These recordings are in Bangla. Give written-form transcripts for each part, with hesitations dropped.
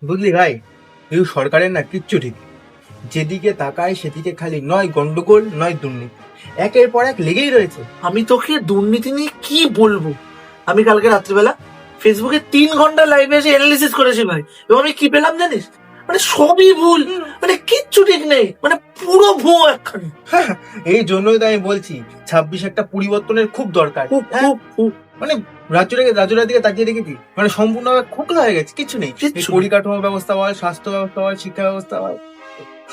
বুঝলি ভাই, এই সরকারের না কিচ্ছু ঠিক নেই। যেদিকে তাকায় সেদিকে খালি নয় গন্ডগোল নয় দুর্নীতি, একের পর এক লেগেই রয়েছে। আমি তোকে দুর্নীতি নিয়ে কি বলবো? আমি কালকে রাত্রিবেলা ফেসবুকে 3 ঘন্টা লাইভে এসে অ্যানালিসিস করেছি ভাই, এবং আমি কি পেলাম জানিস? মানে সবই ভুল, মানে কিচ্ছু ঠিক নেই, মানে পুরো ভুয়ো একখানে। এই জন্যই তো আমি বলছি 26 একটা পরিবর্তনের খুব দরকার। মানে রাজ্যটার দিকে তাকিয়ে দেখেছি, মানে সম্পূর্ণভাবে খোকলা হয়ে গেছে, কিছু নেই। কিচ্ছু এই নেই। পরিকাঠামো ব্যবস্থা বল, স্বাস্থ্য ব্যবস্থা বল, শিক্ষা ব্যবস্থা বল,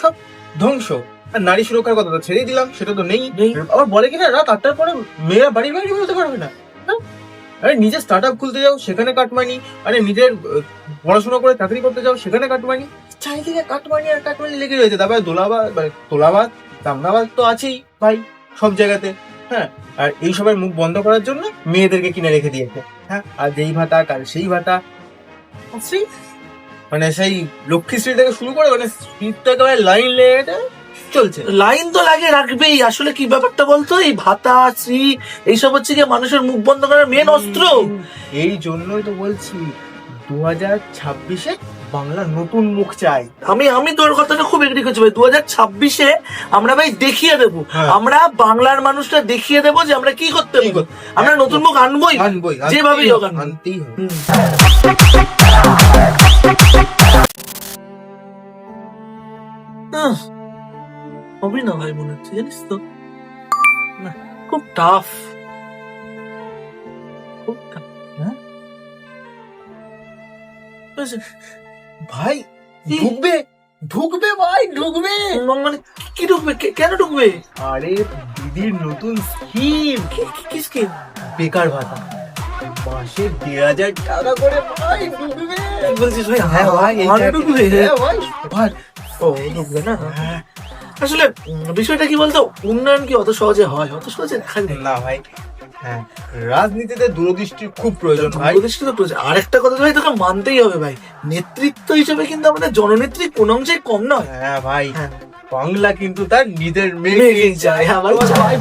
সব ধ্বংস। আর নারী সুরক্ষার কথা তো ছেড়েই দিলাম, সেটা তো নেই। নেই। আবার বলে কিনা রাত 8টার পরে মেয়েরা বাড়ির বাইরে বলতে পারবে না। হ্যাঁ? আরে নিজের স্টার্ট আপ খুলতে যাও সেখানে কাটমানি, আরে নিজের পড়াশোনা করে চাকরি করতে যাও সেখানে কাটমানি, চারিদিকে কাটমানি আর কাটমানি লেগে রয়েছে। তারপরে তোলাবাদ দামনাবাদ তো আছেই ভাই সব জায়গাতে। হ্যাঁ, আর এইসবের মুখ বন্ধ করার জন্য মেয়েদেরকে কিনে রেখে দিয়েছে। হ্যাঁ, আর যেই ভাতা কাল সেই ভাতা, সেই মানে সেই লক্ষ্মীশ্রী থেকে শুরু করে মানে স্পিডটা একেবারে লাইন লেগে চলছে। লাইন তো লাগে রাখবেই। আসলে কি ব্যাপারটা বলতো, এই ভাতা শ্রী এইসব হচ্ছে কি মানুষের মুখ বন্ধ করার মেন অস্ত্র। এই জন্যই তো বলছি 2026-এ বাংলা নতুন মুখ চাই। আমি তোর কথাটা খুব এগ্রি করছি ভাই। 2026-এ আমরা ভাই দেখিয়ে দেবো, হ্যাঁ। আমরা বাংলার মানুষটা দেখিয়ে দেবো যে আমরা কি করতে কি পারি। করতে- আমরা নতুন মুখ আনবোই, যেভাবেই হোক আনবো। আনতেই হবে। হুম। হবে না ভাই, মনে হচ্ছে জানিস তো, না খুব টাফ, খুব টাফ। হ্যাঁ? বুঝলি? ভাই কি? ঢুকবে ভাই ঢুকবে। মানে কি ঢুকবে? কেন ঢুকবে? আরে দিদির নতুন স্কিম, কি স্কিম? বেকার ভাতা, মাসে 1,500 টাকা করে ভাই ঢুকবে। কি বলছিস ভাই? হ্যাঁ ভাই, এই আমার চাকরি- ঢুকবে? হ্যাঁ ভাই, সবার। ও ঢুকবে না। হ্যাঁ। আসলে বিষয়টা কি বলতো, উন্নয়ন কি অত সহজে হয়? অত সহজে দেখা যায় না ভাই, হ্যাঁ রাজনীতিতে দূরদৃষ্টির খুব প্রয়োজন ভাই। প্রতিষ্ঠিত প্রয়োজন। আরেকটা কথা ভাই তোকে মানতেই হবে ভাই, নেতৃত্ব হিসেবে কিন্তু আমাদের জননেত্রী কোন অংশে কম নয়। হ্যাঁ ভাই, হ্যাঁ। বাংলা কিন্তু তার নিজের মেয়েকেই চায়। হ্যাঁ ভাই, ভাই